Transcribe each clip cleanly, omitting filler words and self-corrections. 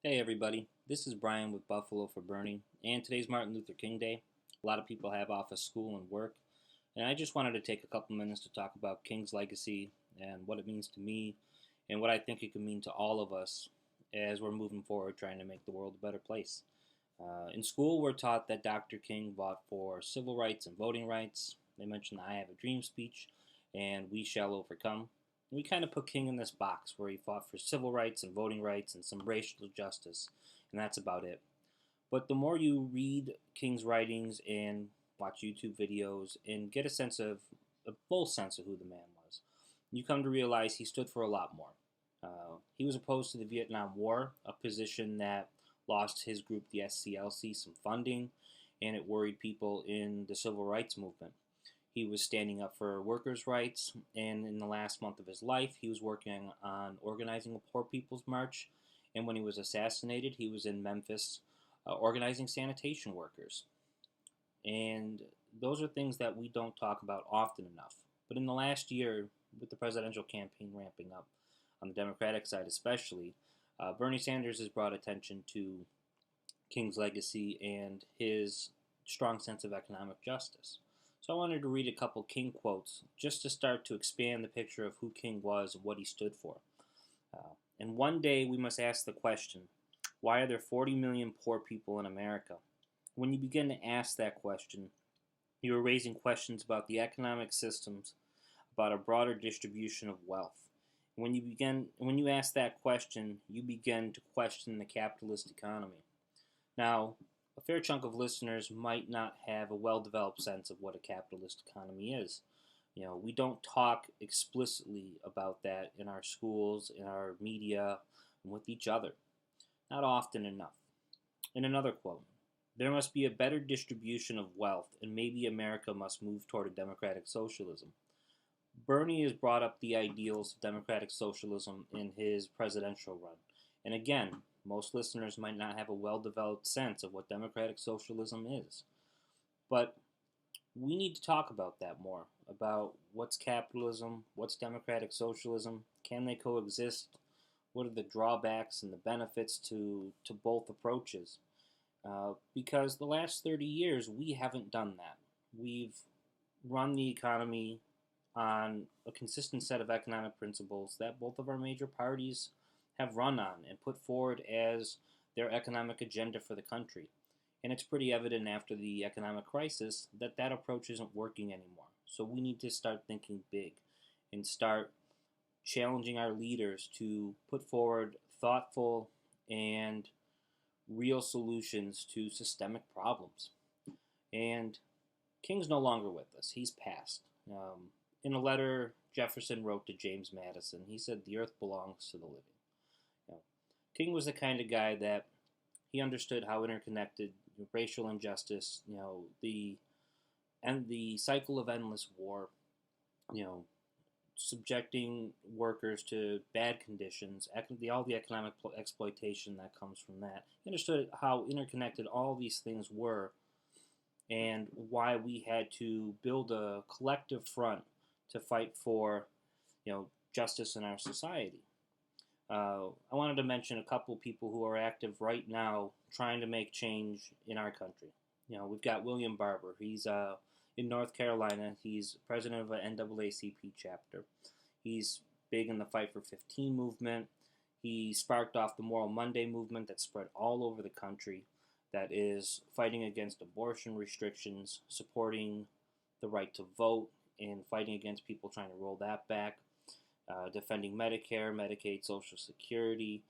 Hey everybody, this is Brian with Buffalo for Bernie, and today's Martin Luther King Day. A lot of people have off of school and work, and I just wanted to take a couple minutes to talk about King's legacy and what it means to me and what I think it could mean to all of us as we're moving forward trying to make the world a better place. In school, we're taught that Dr. King fought for civil rights and voting rights. They mentioned the I Have a Dream speech and We Shall Overcome. We kind of put King in this box where he fought for civil rights and voting rights and some racial justice, and that's about it. But the more you read King's writings and watch YouTube videos and get a full sense of who the man was, you come to realize he stood for a lot more. He was opposed to the Vietnam War, a position that lost his group, the SCLC, some funding, and it worried people in the civil rights movement. He was standing up for workers' rights, and in the last month of his life, he was working on organizing a Poor People's March. And when he was assassinated, he was in Memphis organizing sanitation workers. And those are things that we don't talk about often enough. But in the last year, with the presidential campaign ramping up, on the Democratic side especially, Bernie Sanders has brought attention to King's legacy and his strong sense of economic justice. So I wanted to read a couple King quotes just to start to expand the picture of who King was and what he stood for. And one day we must ask the question, why are there 40 million poor people in America? When you begin to ask that question, you are raising questions about the economic systems, about a broader distribution of wealth. When you ask that question, you begin to question the capitalist economy. Now, a fair chunk of listeners might not have a well-developed sense of what a capitalist economy is. We don't talk explicitly about that in our schools, in our media, and with each other. Not often enough. In another quote, there must be a better distribution of wealth, and maybe America must move toward a democratic socialism. Bernie has brought up the ideals of democratic socialism in his presidential run. And again, most listeners might not have a well developed sense of what democratic socialism is. But we need to talk about that more about what's capitalism, what's democratic socialism, can they coexist, what are the drawbacks and the benefits to both approaches. Because the last 30 years, we haven't done that. We've run the economy on a consistent set of economic principles that both of our major parties have run on and put forward as their economic agenda for the country. And it's pretty evident after the economic crisis that that approach isn't working anymore. So we need to start thinking big and start challenging our leaders to put forward thoughtful and real solutions to systemic problems. And King's no longer with us. He's passed. In a letter Jefferson wrote to James Madison, he said, "The earth belongs to the living." You know, King was the kind of guy that he understood how interconnected racial injustice, the cycle of endless war, you know, subjecting workers to bad conditions, all the economic exploitation that comes from that. He understood how interconnected all these things were and why we had to build a collective front to fight for, justice in our society. I wanted to mention a couple people who are active right now trying to make change in our country. We've got William Barber. He's in North Carolina. He's president of an NAACP chapter. He's big in the Fight for 15 movement. He sparked off the Moral Monday movement that spread all over the country that is fighting against abortion restrictions, supporting the right to vote, and fighting against people trying to roll that back, defending Medicare, Medicaid, Social Security,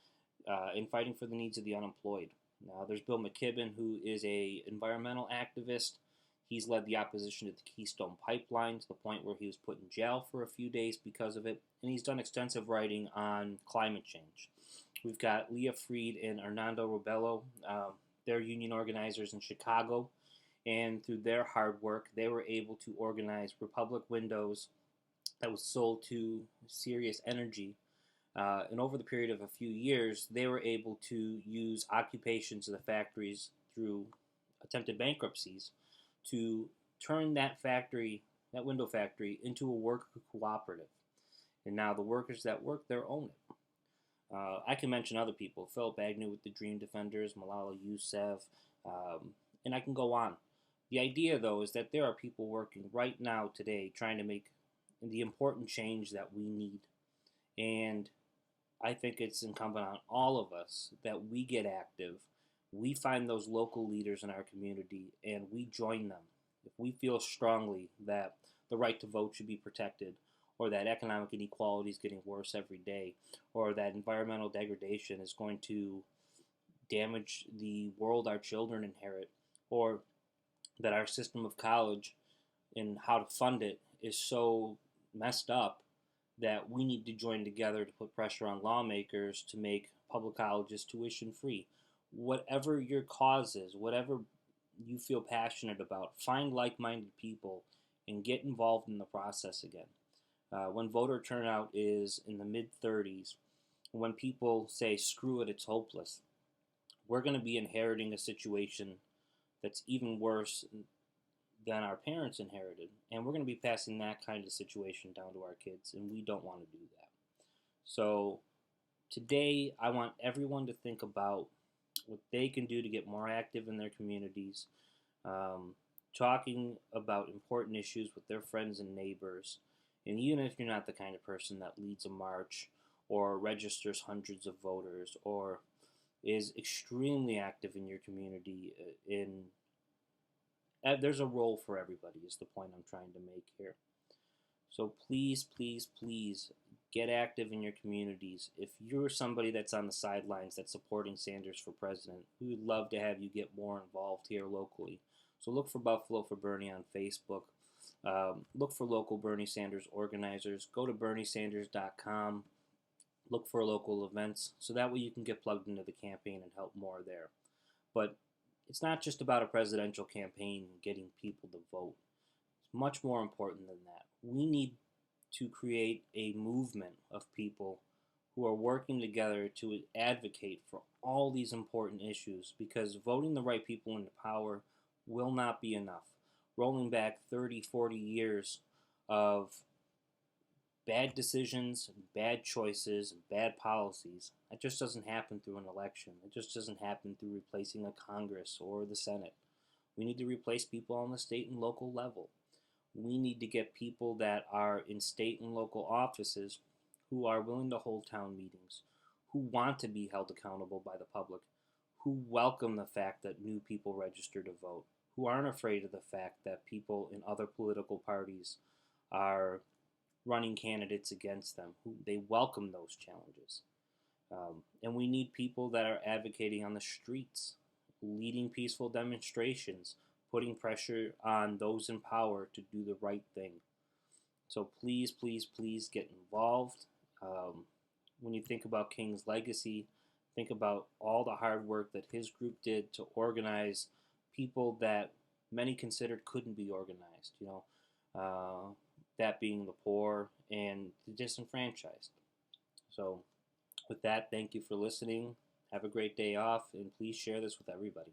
and fighting for the needs of the unemployed. Now, there's Bill McKibben, who is a environmental activist. He's led the opposition to the Keystone Pipeline to the point where he was put in jail for a few days because of it, and he's done extensive writing on climate change. We've got Leah Freed and Hernando Rubello. They're union organizers in Chicago, and through their hard work, they were able to organize Republic Windows that was sold to Sirius Energy. And over the period of a few years, they were able to use occupations of the factories through attempted bankruptcies to turn that window factory, into a worker cooperative. And now the workers that work there own it. I can mention other people: Philip Agnew with the Dream Defenders, Malala Yousafzai, and I can go on. The idea, though, is that there are people working right now today trying to make the important change that we need. And I think it's incumbent on all of us that we get active. We find those local leaders in our community and we join them. If we feel strongly that the right to vote should be protected, or that economic inequality is getting worse every day, or that environmental degradation is going to damage the world our children inherit, or that our system of college and how to fund it is so messed up that we need to join together to put pressure on lawmakers to make public colleges tuition free. Whatever your cause is, whatever you feel passionate about, find like minded people and get involved in the process again. When voter turnout is in the mid 30s, when people say, screw it, it's hopeless, we're going to be inheriting a situation that's even worse than our parents inherited. And we're going to be passing that kind of situation down to our kids, and we don't want to do that. So today, I want everyone to think about what they can do to get more active in their communities, talking about important issues with their friends and neighbors. And even if you're not the kind of person that leads a march or registers hundreds of voters or is extremely active in your community, there's a role for everybody is the point I'm trying to make here. So please, please, please get active in your communities. If you're somebody that's on the sidelines that's supporting Sanders for president, we would love to have you get more involved here locally. So look for Buffalo for Bernie on Facebook. Look for local Bernie Sanders organizers. Go to berniesanders.com. Look for local events so that way you can get plugged into the campaign and help more there. But it's not just about a presidential campaign and getting people to vote. It's much more important than that. We need to create a movement of people who are working together to advocate for all these important issues, because voting the right people into power will not be enough. Rolling back 30, 40 years of bad decisions, bad choices, and bad policies, that just doesn't happen through an election. It just doesn't happen through replacing a Congress or the Senate. We need to replace people on the state and local level. We need to get people that are in state and local offices who are willing to hold town meetings, who want to be held accountable by the public, who welcome the fact that new people register to vote, who aren't afraid of the fact that people in other political parties are running candidates against them, who they welcome those challenges. And we need people that are advocating on the streets, leading peaceful demonstrations, putting pressure on those in power to do the right thing. So please, please, please get involved. When you think about King's legacy, think about all the hard work that his group did to organize people that many considered couldn't be organized, that being the poor and the disenfranchised. So with that, thank you for listening. Have a great day off, and please share this with everybody.